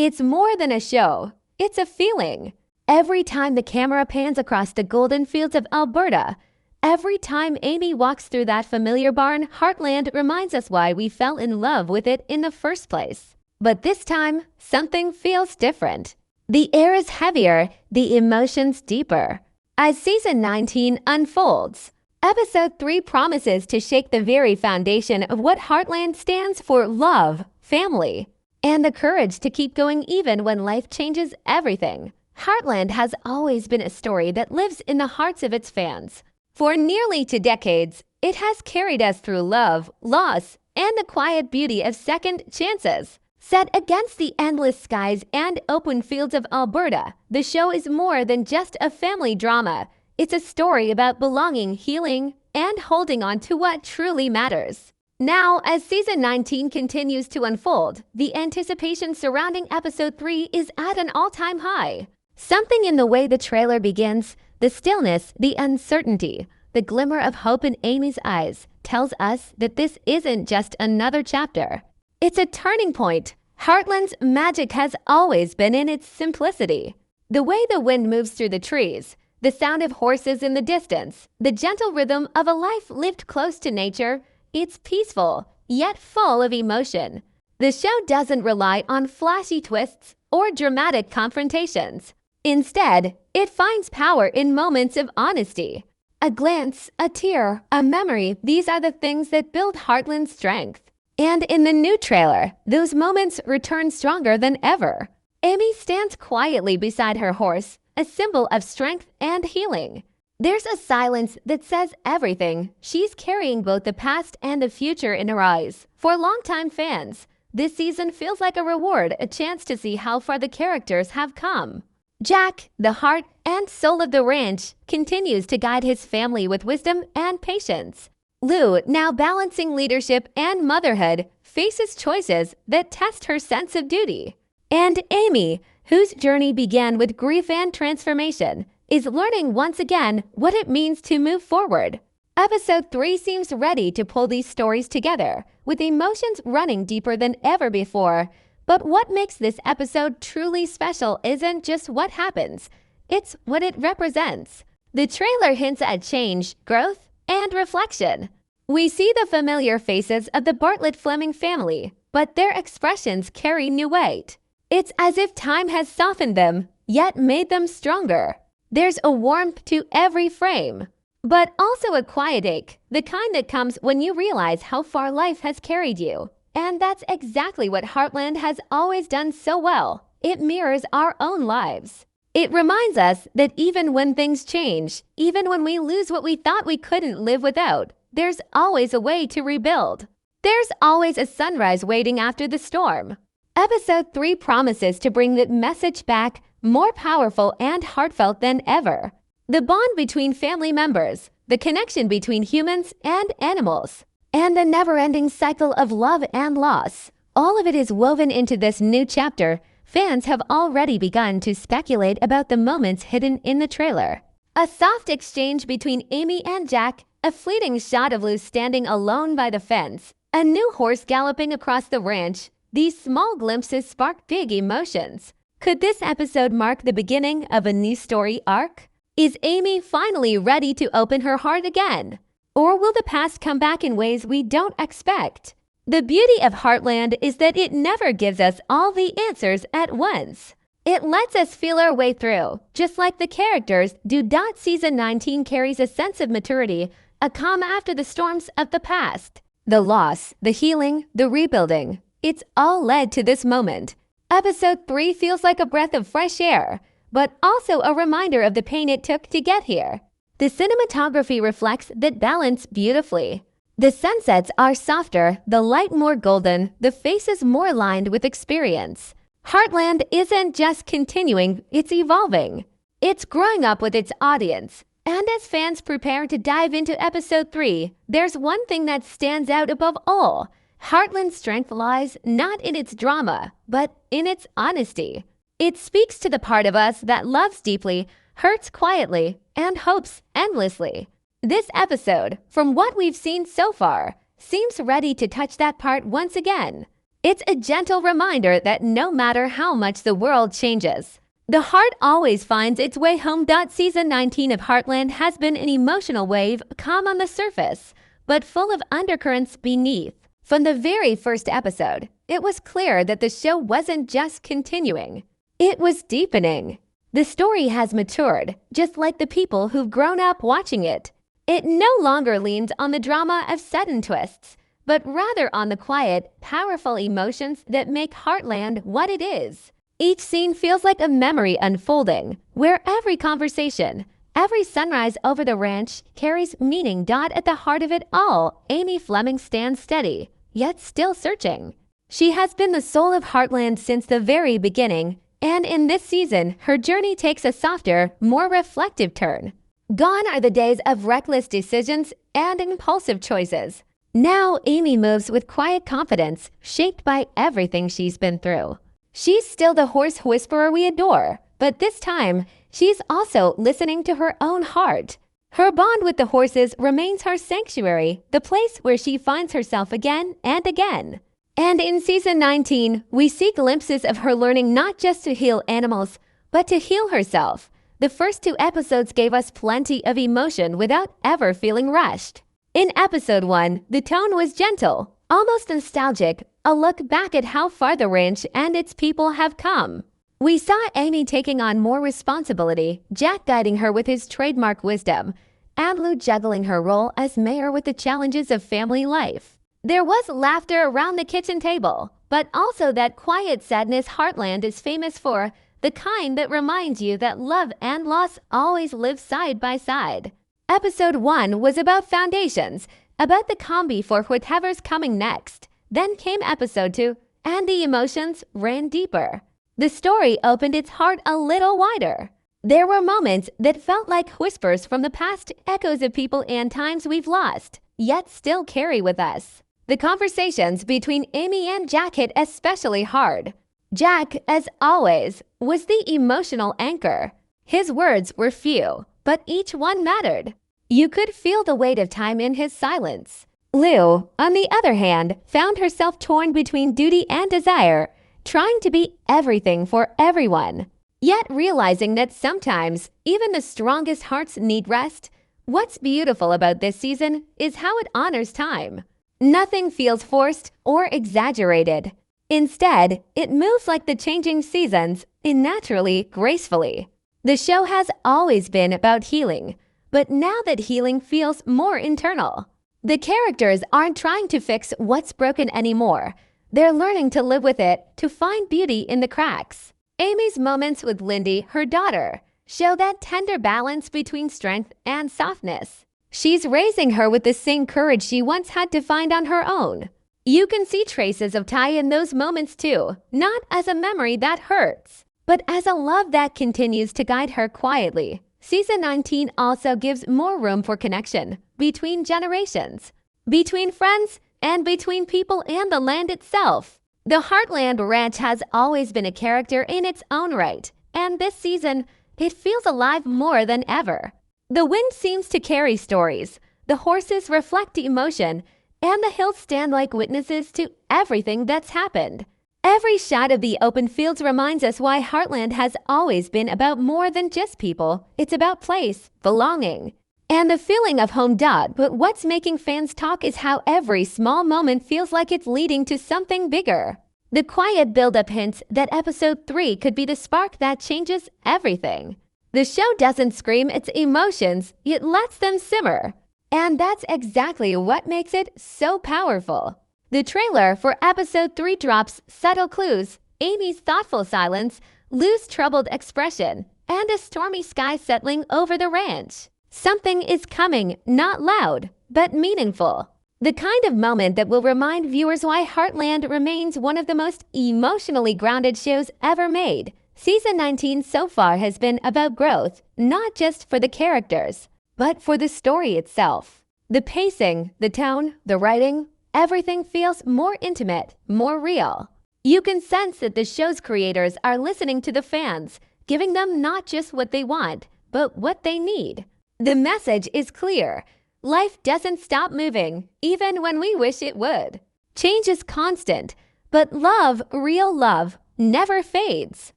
It's more than a show. It's a feeling. Every time the camera pans across the golden fields of Alberta, every time Amy walks through that familiar barn, Heartland reminds us why we fell in love with it in the first place. But this time, something feels different. The air is heavier, the emotions deeper. As season 19 unfolds, episode 3 promises to shake the very foundation of what Heartland stands for: love, family, and the courage to keep going even when life changes everything. Heartland has always been a story that lives in the hearts of its fans. For nearly 2 decades, it has carried us through love, loss, and the quiet beauty of second chances. Set against the endless skies and open fields of Alberta, the show is more than just a family drama. It's a story about belonging, healing, and holding on to what truly matters. Now, as season 19 continues to unfold, the anticipation surrounding episode 3 is at an all-time high. Something in the way the trailer begins, the stillness, the uncertainty, the glimmer of hope in Amy's eyes, tells us that this isn't just another chapter. It's a turning point. Heartland's magic has always been in its simplicity. The way the wind moves through the trees, the sound of horses in the distance, the gentle rhythm of a life lived close to nature, it's peaceful, yet full of emotion. The show doesn't rely on flashy twists or dramatic confrontations. Instead, it finds power in moments of honesty. A glance, a tear, a memory, these are the things that build Heartland's strength. And in the new trailer, those moments return stronger than ever. Amy stands quietly beside her horse, a symbol of strength and healing. There's a silence that says everything. She's carrying both the past and the future in her eyes. For longtime fans, this season feels like a reward, a chance to see how far the characters have come. Jack, the heart and soul of the ranch, continues to guide his family with wisdom and patience. Lou, now balancing leadership and motherhood, faces choices that test her sense of duty. And Amy, whose journey began with grief and transformation, is learning once again what it means to move forward. Episode 3 seems ready to pull these stories together, with emotions running deeper than ever before. But what makes this episode truly special isn't just what happens, it's what it represents. The trailer hints at change, growth, and reflection. We see the familiar faces of the Fleming family, but their expressions carry new weight. It's as if time has softened them, yet made them stronger. There's a warmth to every frame, but also a quiet ache, the kind that comes when you realize how far life has carried you. And that's exactly what Heartland has always done so well. It mirrors our own lives. It reminds us that even when things change, even when we lose what we thought we couldn't live without, there's always a way to rebuild. There's always a sunrise waiting after the storm. Episode 3 promises to bring the message back, more powerful and heartfelt than ever. The bond between family members, the connection between humans and animals, and the never-ending cycle of love and loss. All of it is woven into this new chapter. Fans have already begun to speculate about the moments hidden in the trailer. A soft exchange between Amy and Jack, a fleeting shot of Lou standing alone by the fence, a new horse galloping across the ranch. These small glimpses spark big emotions. Could this episode mark the beginning of a new story arc? Is Amy finally ready to open her heart again? Or will the past come back in ways we don't expect? The beauty of Heartland is that it never gives us all the answers at once. It lets us feel our way through, just like the characters do. Season 19 carries a sense of maturity, a calm after the storms of the past. The loss, the healing, the rebuilding, it's all led to this moment. Episode 3 feels like a breath of fresh air, but also a reminder of the pain it took to get here. The cinematography reflects that balance beautifully. The sunsets are softer, the light more golden, the faces more lined with experience. Heartland isn't just continuing, it's evolving. It's growing up with its audience. And as fans prepare to dive into episode 3, there's one thing that stands out above all. Heartland's strength lies not in its drama, but in its honesty. It speaks to the part of us that loves deeply, hurts quietly, and hopes endlessly. This episode, from what we've seen so far, seems ready to touch that part once again. It's a gentle reminder that no matter how much the world changes, the heart always finds its way home. Season 19 of Heartland has been an emotional wave, calm on the surface, but full of undercurrents beneath. From the very first episode, it was clear that the show wasn't just continuing, it was deepening. The story has matured, just like the people who've grown up watching it. It no longer leans on the drama of sudden twists, but rather on the quiet, powerful emotions that make Heartland what it is. Each scene feels like a memory unfolding, where every conversation, every sunrise over the ranch carries meaning. At the heart of it all, Amy Fleming stands steady, yet still searching. She has been the soul of Heartland since the very beginning, and in this season, her journey takes a softer, more reflective turn. Gone are the days of reckless decisions and impulsive choices. Now, Amy moves with quiet confidence, shaped by everything she's been through. She's still the horse whisperer we adore, but this time, she's also listening to her own heart. Her bond with the horses remains her sanctuary, the place where she finds herself again and again. And in season 19, we see glimpses of her learning not just to heal animals, but to heal herself. The first 2 episodes gave us plenty of emotion without ever feeling rushed. In episode 1, the tone was gentle, almost nostalgic, a look back at how far the ranch and its people have come. We saw Amy taking on more responsibility, Jack guiding her with his trademark wisdom, and Lou juggling her role as mayor with the challenges of family life. There was laughter around the kitchen table, but also that quiet sadness Heartland is famous for, the kind that reminds you that love and loss always live side by side. Episode 1 was about foundations, about the combi for whatever's coming next. Then came episode 2, and the emotions ran deeper. The story opened its heart a little wider. There were moments that felt like whispers from the past, echoes of people and times we've lost, yet still carry with us. The conversations between Amy and Jack hit especially hard. Jack, as always, was the emotional anchor. His words were few, but each one mattered. You could feel the weight of time in his silence. Lou, on the other hand, found herself torn between duty and desire, trying to be everything for everyone, yet realizing that sometimes even the strongest hearts need rest. What's beautiful about this season is how it honors time. Nothing feels forced or exaggerated. Instead, it moves like the changing seasons, naturally, gracefully. The show has always been about healing, but now that healing feels more internal. The characters aren't trying to fix what's broken anymore. They're learning to live with it, to find beauty in the cracks. Amy's moments with Lindy, her daughter, show that tender balance between strength and softness. She's raising her with the same courage she once had to find on her own. You can see traces of Ty in those moments too, not as a memory that hurts, but as a love that continues to guide her quietly. Season 19 also gives more room for connection between generations, between friends, and between people and the land itself. The Heartland Ranch has always been a character in its own right, and this season, it feels alive more than ever. The wind seems to carry stories, the horses reflect emotion, and the hills stand like witnesses to everything that's happened. Every shot of the open fields reminds us why Heartland has always been about more than just people. It's about place, belonging, and the feeling of home. But what's making fans talk is how every small moment feels like it's leading to something bigger. The quiet build-up hints that episode 3 could be the spark that changes everything. The show doesn't scream its emotions, it lets them simmer. And that's exactly what makes it so powerful. The trailer for episode 3 drops subtle clues, Amy's thoughtful silence, Lou's troubled expression, and a stormy sky settling over the ranch. Something is coming, not loud, but meaningful. The kind of moment that will remind viewers why Heartland remains one of the most emotionally grounded shows ever made. Season 19 so far has been about growth, not just for the characters, but for the story itself. The pacing, the tone, the writing, everything feels more intimate, more real. You can sense that the show's creators are listening to the fans, giving them not just what they want, but what they need. The message is clear. Life doesn't stop moving, even when we wish it would. Change is constant, But love, real love, never fades.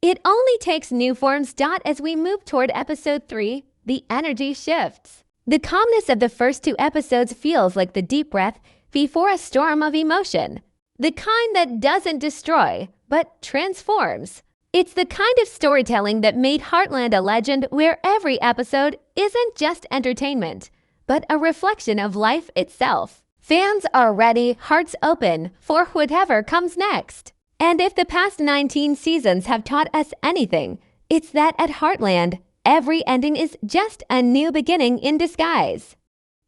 It only takes new forms. As we move toward episode 3, the energy shifts. The calmness of the first 2 episodes feels like the deep breath before a storm of emotion. The kind that doesn't destroy, but transforms. It's the kind of storytelling that made Heartland a legend, where every episode isn't just entertainment, but a reflection of life itself. Fans are ready, hearts open, for whatever comes next. And if the past 19 seasons have taught us anything, it's that at Heartland, every ending is just a new beginning in disguise.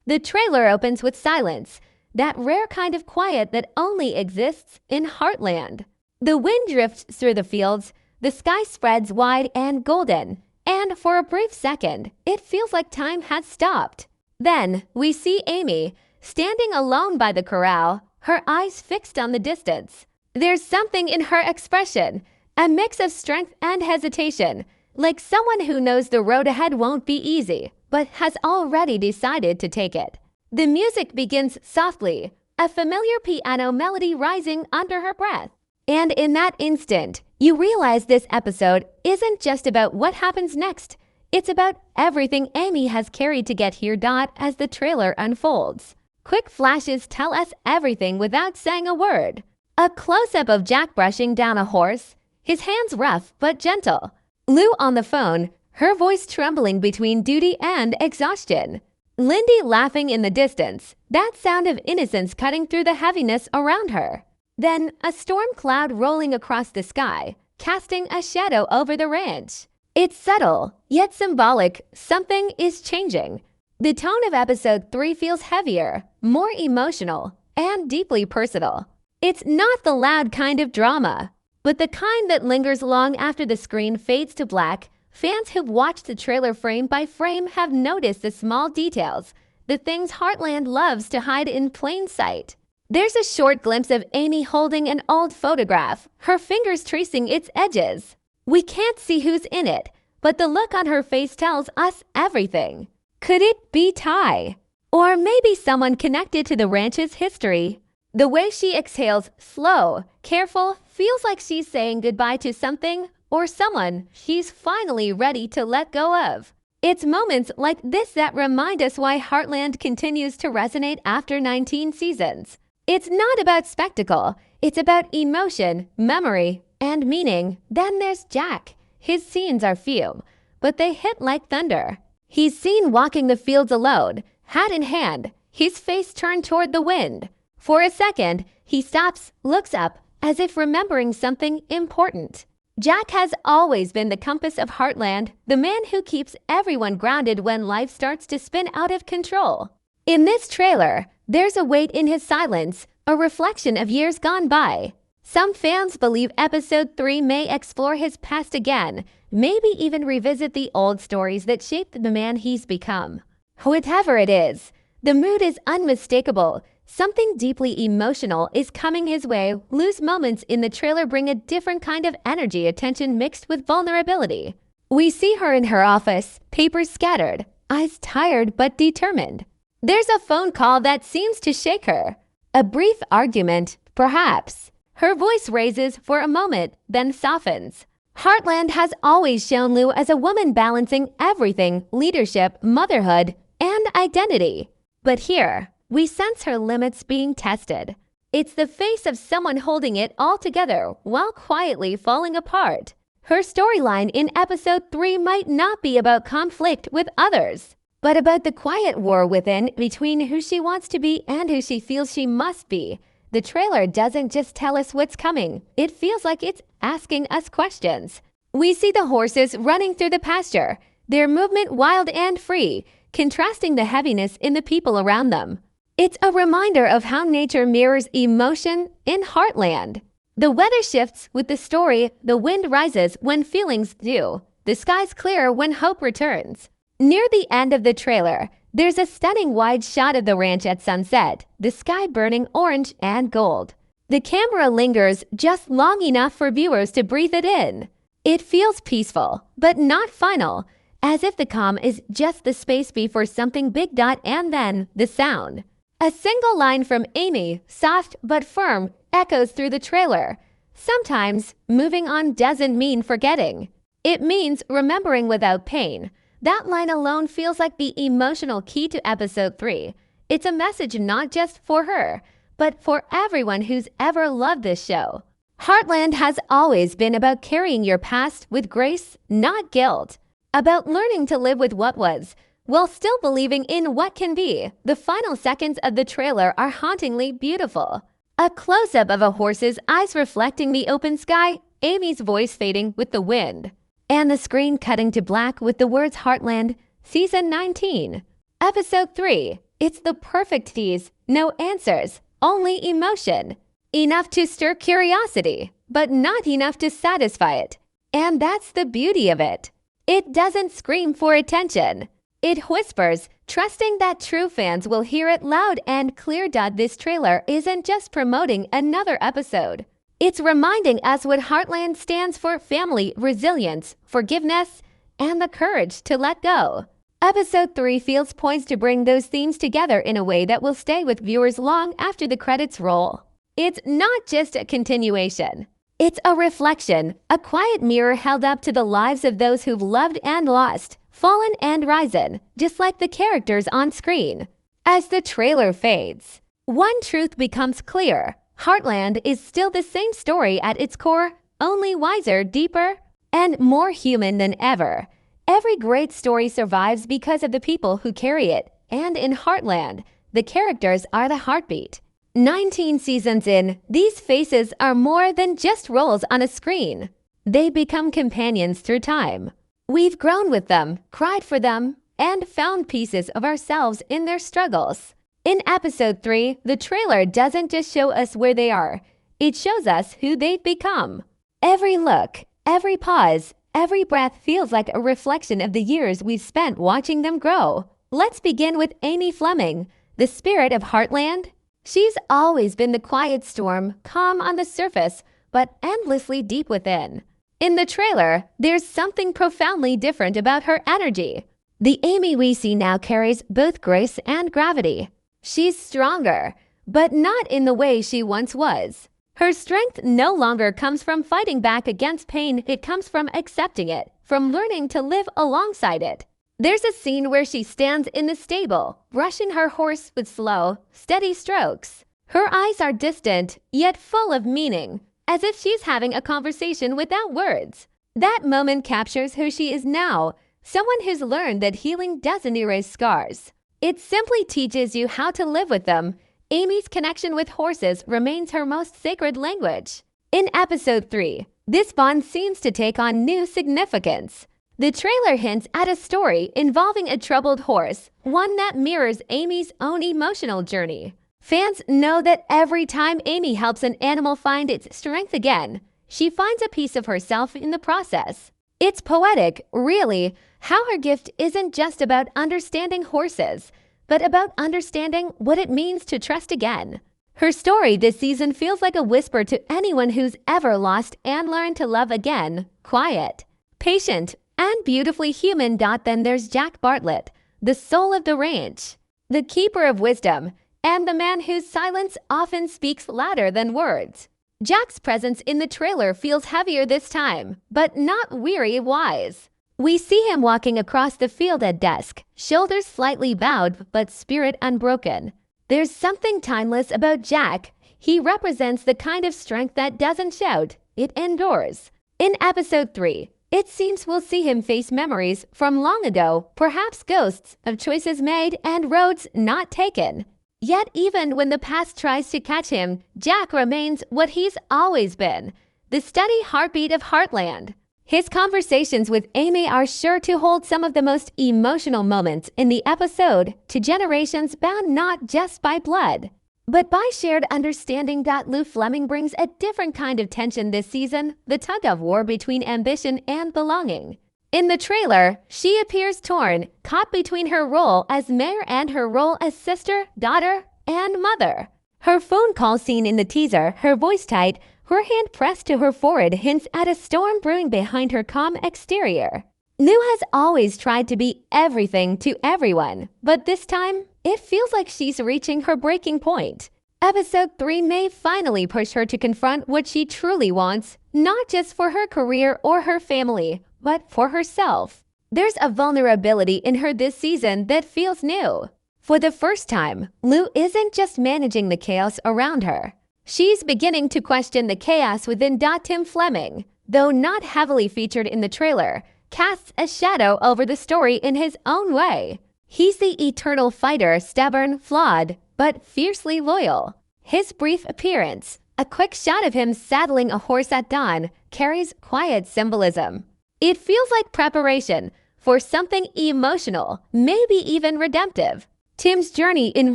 The trailer opens with silence, that rare kind of quiet that only exists in Heartland. The wind drifts through the fields, the sky spreads wide and golden, and for a brief second, it feels like time has stopped. Then, we see Amy, standing alone by the corral, her eyes fixed on the distance. There's something in her expression, a mix of strength and hesitation, like someone who knows the road ahead won't be easy, but has already decided to take it. The music begins softly, a familiar piano melody rising under her breath. And in that instant, you realize this episode isn't just about what happens next. It's about everything Amy has carried to get here. As the trailer unfolds, quick flashes tell us everything without saying a word. A close-up of Jack brushing down a horse, his hands rough but gentle. Lou on the phone, her voice trembling between duty and exhaustion. Lindy laughing in the distance, that sound of innocence cutting through the heaviness around her. Then a storm cloud rolling across the sky, casting a shadow over the ranch. It's subtle, yet symbolic. Something is changing. The tone of episode 3 feels heavier, more emotional, and deeply personal. It's not the loud kind of drama, but the kind that lingers long after the screen fades to black. Fans who've watched the trailer frame by frame have noticed the small details, the things Heartland loves to hide in plain sight. There's a short glimpse of Amy holding an old photograph, her fingers tracing its edges. We can't see who's in it, but the look on her face tells us everything. Could it be Ty? Or maybe someone connected to the ranch's history? The way she exhales, slow, careful, feels like she's saying goodbye to something or someone she's finally ready to let go of. It's moments like this that remind us why Heartland continues to resonate after 19 seasons. It's not about spectacle, it's about emotion, memory, and meaning. Then there's Jack. His scenes are few, but they hit like thunder. He's seen walking the fields alone, hat in hand, his face turned toward the wind. For a second, he stops, looks up, as if remembering something important. Jack has always been the compass of Heartland, the man who keeps everyone grounded when life starts to spin out of control. In this trailer, there's a weight in his silence, a reflection of years gone by. Some fans believe episode 3 may explore his past again, maybe even revisit the old stories that shaped the man he's become. Whatever it is, the mood is unmistakable. Something deeply emotional is coming his way. Lou's moments in the trailer bring a different kind of energy, attention mixed with vulnerability. We see her in her office, papers scattered, eyes tired but determined. There's a phone call that seems to shake her. A brief argument, perhaps. Her voice raises for a moment, then softens. Heartland has always shown Lou as a woman balancing everything: leadership, motherhood, and identity. But here, we sense her limits being tested. It's the face of someone holding it all together while quietly falling apart. Her storyline in episode 3 might not be about conflict with others, but about the quiet war within, between who she wants to be and who she feels she must be. The trailer doesn't just tell us what's coming. It feels like it's asking us questions. We see the horses running through the pasture, their movement wild and free, contrasting the heaviness in the people around them. It's a reminder of how nature mirrors emotion in Heartland. The weather shifts with the story, the wind rises when feelings do. The sky's clear when hope returns. Near the end of the trailer, there's a stunning wide shot of the ranch at sunset, the sky burning orange and gold. The camera lingers just long enough for viewers to breathe it in. It feels peaceful, but not final, as if the calm is just the space before something big. And then the sound. A single line from Amy, soft but firm, echoes through the trailer. Sometimes, moving on doesn't mean forgetting. It means remembering without pain. That line alone feels like the emotional key to episode 3. It's a message not just for her, but for everyone who's ever loved this show. Heartland has always been about carrying your past with grace, not guilt. About learning to live with what was, while still believing in what can be. The final seconds of the trailer are hauntingly beautiful. A close-up of a horse's eyes reflecting the open sky, Amy's voice fading with the wind, and the screen cutting to black with the words Heartland, Season 19. Episode 3. It's the perfect tease. No answers, only emotion. Enough to stir curiosity, but not enough to satisfy it. And that's the beauty of it. It doesn't scream for attention. It whispers, trusting that true fans will hear it loud and clear. This trailer isn't just promoting another episode. It's reminding us what Heartland stands for: family, resilience, forgiveness, and the courage to let go. Episode 3 feels poised to bring those themes together in a way that will stay with viewers long after the credits roll. It's not just a continuation. It's a reflection, a quiet mirror held up to the lives of those who've loved and lost, fallen and risen, just like the characters on screen. As the trailer fades, one truth becomes clear. Heartland is still the same story at its core, only wiser, deeper, and more human than ever. Every great story survives because of the people who carry it, and in Heartland, the characters are the heartbeat. 19 seasons in, these faces are more than just roles on a screen. They become companions through time. We've grown with them, cried for them, and found pieces of ourselves in their struggles. In episode 3, the trailer doesn't just show us where they are. It shows us who they've become. Every look, every pause, every breath feels like a reflection of the years we've spent watching them grow. Let's begin with Amy Fleming, the spirit of Heartland. She's always been the quiet storm, calm on the surface, but endlessly deep within. In the trailer, there's something profoundly different about her energy. The Amy we see now carries both grace and gravity. She's stronger, but not in the way she once was. Her strength no longer comes from fighting back against pain. It comes from accepting it, from learning to live alongside it. There's a scene where she stands in the stable, brushing her horse with slow, steady strokes. Her eyes are distant, yet full of meaning, as if she's having a conversation without words. That moment captures who she is now, someone who's learned that healing doesn't erase scars. It simply teaches you how to live with them. Amy's connection with horses remains her most sacred language. In episode 3, this bond seems to take on new significance. The trailer hints at a story involving a troubled horse, one that mirrors Amy's own emotional journey. Fans know that every time Amy helps an animal find its strength again, she finds a piece of herself in the process. It's poetic, really, how her gift isn't just about understanding horses, but about understanding what it means to trust again. Her story this season feels like a whisper to anyone who's ever lost and learned to love again. Quiet, patient, and beautifully human. Then there's Jack Bartlett, the soul of the ranch, the keeper of wisdom, and the man whose silence often speaks louder than words. Jack's presence in the trailer feels heavier this time, but not weary wise. We see him walking across the field at dusk, shoulders slightly bowed but spirit unbroken. There's something timeless about Jack. He represents the kind of strength that doesn't shout, it endures. In episode 3, it seems we'll see him face memories from long ago, perhaps ghosts of choices made and roads not taken. Yet even when the past tries to catch him, Jack remains what he's always been, the steady heartbeat of Heartland. His conversations with Amy are sure to hold some of the most emotional moments in the episode, to generations bound not just by blood, but by shared understanding. Lou Fleming brings a different kind of tension this season, the tug-of-war between ambition and belonging. In the trailer, she appears torn, caught between her role as mayor and her role as sister, daughter, and mother. Her phone call scene in the teaser, her voice tight, her hand pressed to her forehead, hints at a storm brewing behind her calm exterior. Lou has always tried to be everything to everyone, but this time, It feels like she's reaching her breaking point. Episode 3 may finally push her to confront what she truly wants, not just for her career or her family, but for herself. There's a vulnerability in her this season that feels new. For the first time, Lou isn't just managing the chaos around her. She's beginning to question the chaos within. Tim Fleming, though not heavily featured in the trailer, casts a shadow over the story in his own way. He's the eternal fighter, stubborn, flawed, but fiercely loyal. His brief appearance, a quick shot of him saddling a horse at dawn, carries quiet symbolism. It feels like preparation for something emotional, maybe even redemptive. Tim's journey in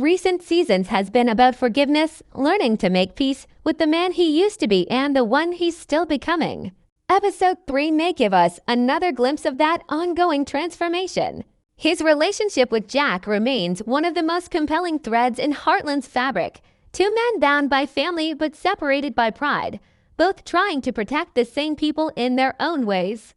recent seasons has been about forgiveness, learning to make peace with the man he used to be and the one he's still becoming. Episode 3 may give us another glimpse of that ongoing transformation. His relationship with Jack remains one of the most compelling threads in Heartland's fabric. Two men bound by family but separated by pride, both trying to protect the same people in their own ways.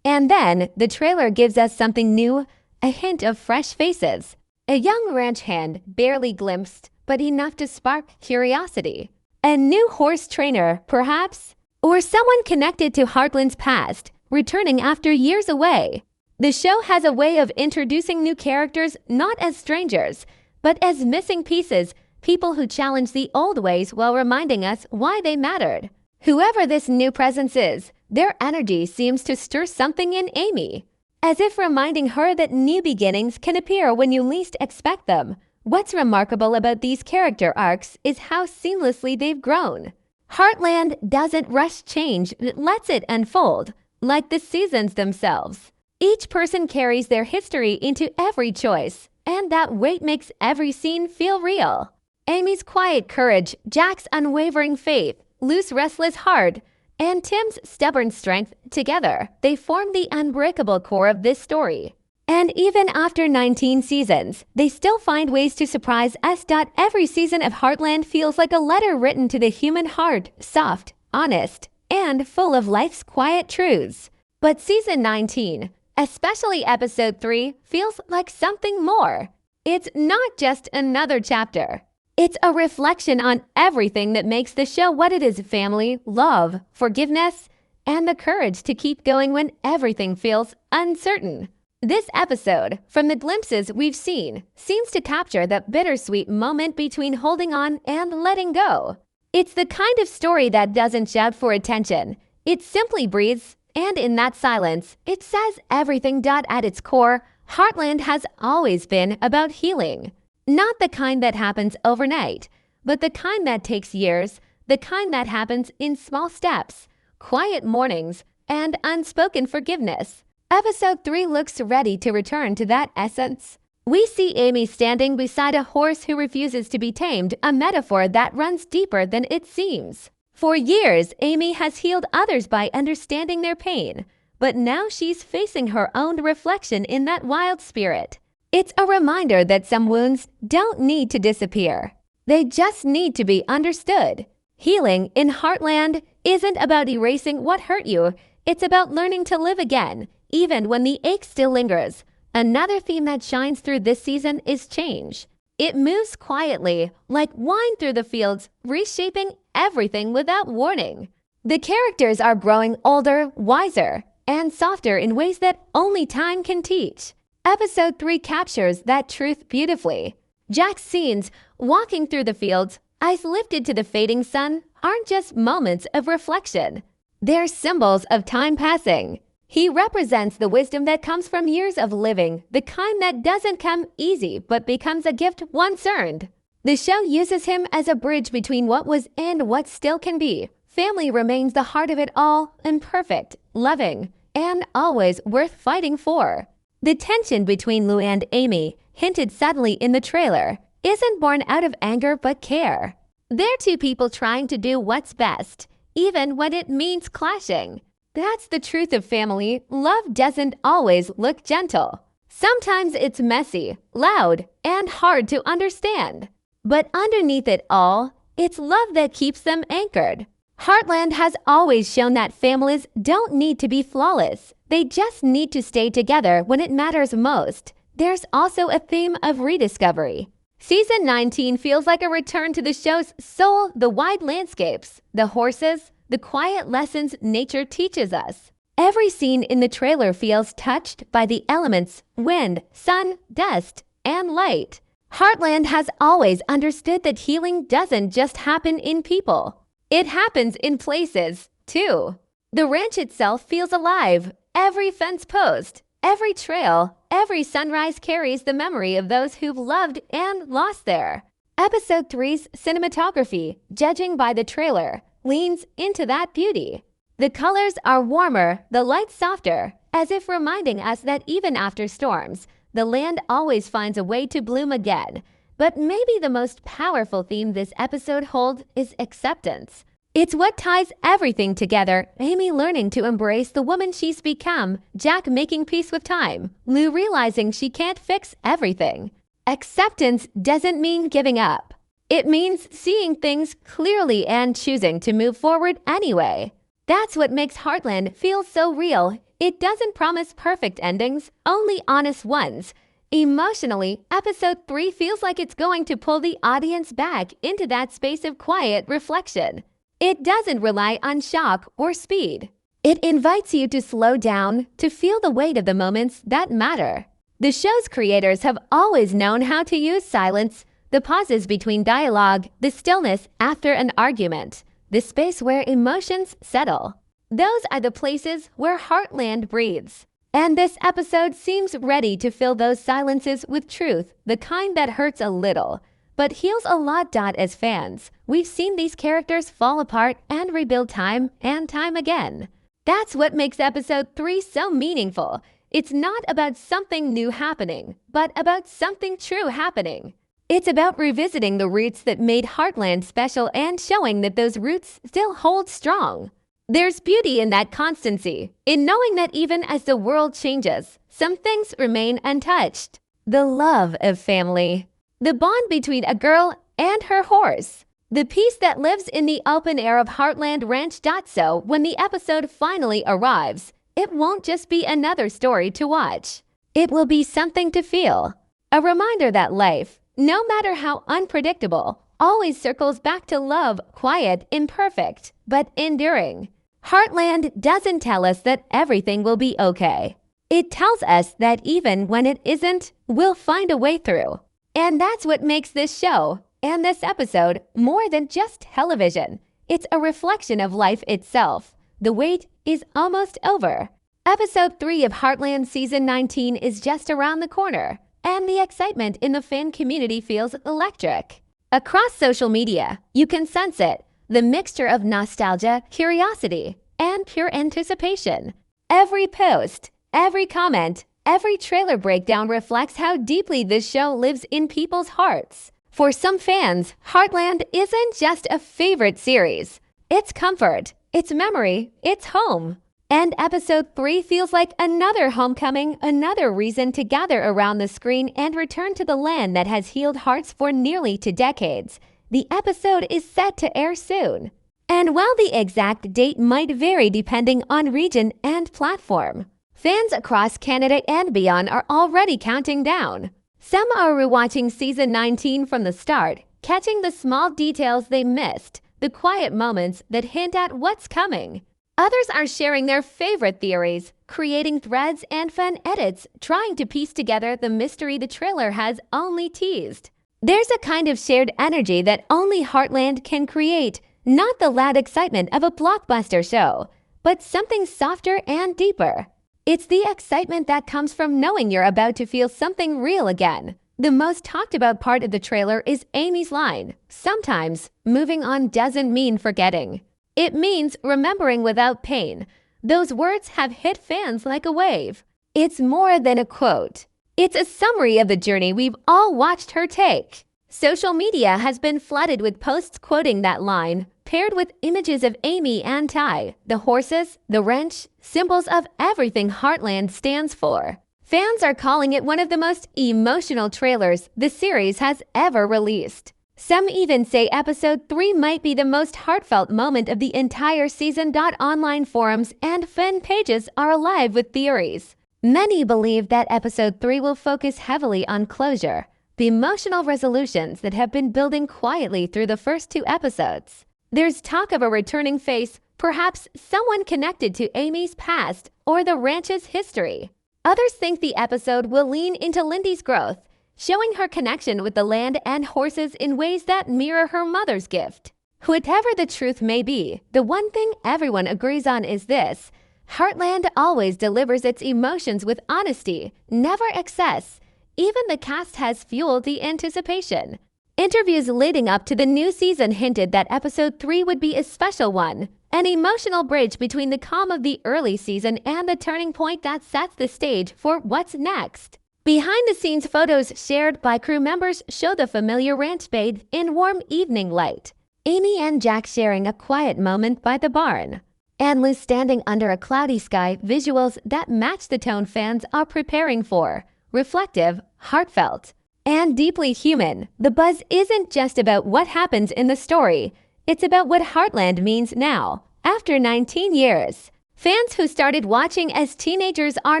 And then, the trailer gives us something new, a hint of fresh faces. A young ranch hand, barely glimpsed, but enough to spark curiosity. A new horse trainer, perhaps? Or someone connected to Heartland's past, returning after years away. The show has a way of introducing new characters not as strangers, but as missing pieces, people who challenge the old ways while reminding us why they mattered. Whoever this new presence is, their energy seems to stir something in Amy, as if reminding her that new beginnings can appear when you least expect them. What's remarkable about these character arcs is how seamlessly they've grown. Heartland doesn't rush change, it lets it unfold, like the seasons themselves. Each person carries their history into every choice, and that weight makes every scene feel real. Amy's quiet courage, Jack's unwavering faith, Lou's restless heart, and Tim's stubborn strength, together, they form the unbreakable core of this story. And even after 19 seasons, they still find ways to surprise us. Every season of Heartland feels like a letter written to the human heart, soft, honest, and full of life's quiet truths. But season 19, especially episode 3, feels like something more. It's not just another chapter. It's a reflection on everything that makes the show what it is: family, love, forgiveness, and the courage to keep going when everything feels uncertain. This episode, from the glimpses we've seen, seems to capture that bittersweet moment between holding on and letting go. It's the kind of story that doesn't shout for attention. It simply breathes, and in that silence, it says everything. At its core, Heartland has always been about healing. Not the kind that happens overnight, but the kind that takes years, the kind that happens in small steps, quiet mornings, and unspoken forgiveness. Episode 3 looks ready to return to that essence. We see Amy standing beside a horse who refuses to be tamed, a metaphor that runs deeper than it seems. For years, Amy has healed others by understanding their pain, but now she's facing her own reflection in that wild spirit. It's a reminder that some wounds don't need to disappear. They just need to be understood. Healing in Heartland isn't about erasing what hurt you. It's about learning to live again, even when the ache still lingers. Another theme that shines through this season is change. It moves quietly, like wine through the fields, reshaping everything without warning. The characters are growing older, wiser, and softer in ways that only time can teach. Episode 3 captures that truth beautifully. Jack's scenes, walking through the fields, eyes lifted to the fading sun, aren't just moments of reflection. They're symbols of time passing. He represents the wisdom that comes from years of living, the kind that doesn't come easy but becomes a gift once earned. The show uses him as a bridge between what was and what still can be. Family remains the heart of it all, imperfect, loving, and always worth fighting for. The tension between Lou and Amy, hinted subtly in the trailer, isn't born out of anger but care. They're two people trying to do what's best, even when it means clashing. That's the truth of family. Love doesn't always look gentle. Sometimes it's messy, loud, and hard to understand. But underneath it all, it's love that keeps them anchored. Heartland has always shown that families don't need to be flawless. They just need to stay together when it matters most. there's also a theme of rediscovery. Season 19 feels like a return to the show's soul, the wide landscapes, the horses, the quiet lessons nature teaches us. Every scene in the trailer feels touched by the elements: wind, sun, dust, and light. Heartland has always understood that healing doesn't just happen in people. It happens in places, too. The ranch itself feels alive. Every fence post, every trail, every sunrise carries the memory of those who've loved and lost there. Episode 3's cinematography, judging by the trailer, leans into that beauty. The colors are warmer, the lights softer, as if reminding us that even after storms, the land always finds a way to bloom again. But maybe the most powerful theme this episode holds is acceptance. It's what ties everything together: Amy learning to embrace the woman she's become, Jack making peace with time, Lou realizing she can't fix everything. Acceptance doesn't mean giving up. It means seeing things clearly and choosing to move forward anyway. That's what makes Heartland feel so real. It doesn't promise perfect endings, only honest ones. Emotionally, episode 3 feels like it's going to pull the audience back into that space of quiet reflection. It doesn't rely on shock or speed. It invites you to slow down, to feel the weight of the moments that matter. The show's creators have always known how to use silence, the pauses between dialogue, the stillness after an argument, the space where emotions settle. Those are the places where Heartland breathes. And this episode seems ready to fill those silences with truth, the kind that hurts a little, but heals a lot. As fans, we've seen these characters fall apart and rebuild time and time again. That's what makes episode 3 so meaningful. It's not about something new happening, but about something true happening. It's about revisiting the roots that made Heartland special and showing that those roots still hold strong. There's beauty in that constancy, in knowing that even as the world changes, some things remain untouched. The love of family, the bond between a girl and her horse, the peace that lives in the open air of Heartland Ranch. So when the episode finally arrives, it won't just be another story to watch. It will be something to feel. A reminder that life, no matter how unpredictable, always circles back to love, quiet, imperfect, but enduring. Heartland doesn't tell us that everything will be okay. It tells us that even when it isn't, we'll find a way through. And that's what makes this show and this episode more than just television. It's a reflection of life itself. The wait is almost over. Episode 3 of Heartland Season 19 is just around the corner, and the excitement in the fan community feels electric. Across social media, you can sense it, the mixture of nostalgia, curiosity, and pure anticipation. Every post, every comment, every trailer breakdown reflects how deeply this show lives in people's hearts. For some fans, Heartland isn't just a favorite series. It's comfort, it's memory, it's home. And episode 3 feels like another homecoming, another reason to gather around the screen and return to the land that has healed hearts for nearly 2 decades. The episode is set to air soon. And while the exact date might vary depending on region and platform, fans across Canada and beyond are already counting down. Some are rewatching Season 19 from the start, catching the small details they missed, the quiet moments that hint at what's coming. Others are sharing their favorite theories, creating threads and fun edits, trying to piece together the mystery the trailer has only teased. There's a kind of shared energy that only Heartland can create, not the loud excitement of a blockbuster show, but something softer and deeper. It's the excitement that comes from knowing you're about to feel something real again. The most talked about part of the trailer is Amy's line, "Sometimes moving on doesn't mean forgetting. It means remembering without pain." Those words have hit fans like a wave. It's more than a quote. It's a summary of the journey we've all watched her take. Social media has been flooded with posts quoting that line, paired with images of Amy and Ty, the horses, the ranch, symbols of everything Heartland stands for. Fans are calling it one of the most emotional trailers the series has ever released. Some even say episode 3 might be the most heartfelt moment of the entire season. Online forums and fan pages are alive with theories. Many believe that episode 3 will focus heavily on closure, the emotional resolutions that have been building quietly through the first 2 episodes. There's talk of a returning face, perhaps someone connected to Amy's past or the ranch's history. Others think the episode will lean into Lindy's growth, showing her connection with the land and horses in ways that mirror her mother's gift. Whatever the truth may be, the one thing everyone agrees on is this: Heartland always delivers its emotions with honesty, never excess. Even the cast has fueled the anticipation. Interviews leading up to the new season hinted that episode 3 would be a special one, an emotional bridge between the calm of the early season and the turning point that sets the stage for what's next. Behind-the-scenes photos shared by crew members show the familiar ranch bathed in warm evening light. Amy and Jack sharing a quiet moment by the barn, and Liz standing under a cloudy sky, visuals that match the tone fans are preparing for. Reflective, heartfelt, and deeply human. The buzz isn't just about what happens in the story, it's about what Heartland means now, after 19 years. Fans who started watching as teenagers are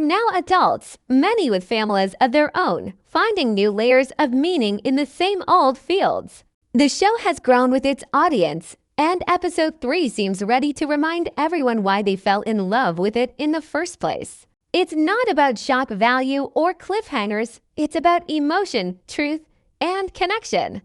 now adults, many with families of their own, finding new layers of meaning in the same old fields. The show has grown with its audience, and episode 3 seems ready to remind everyone why they fell in love with it in the first place. It's not about shock value or cliffhangers, it's about emotion, truth, and connection.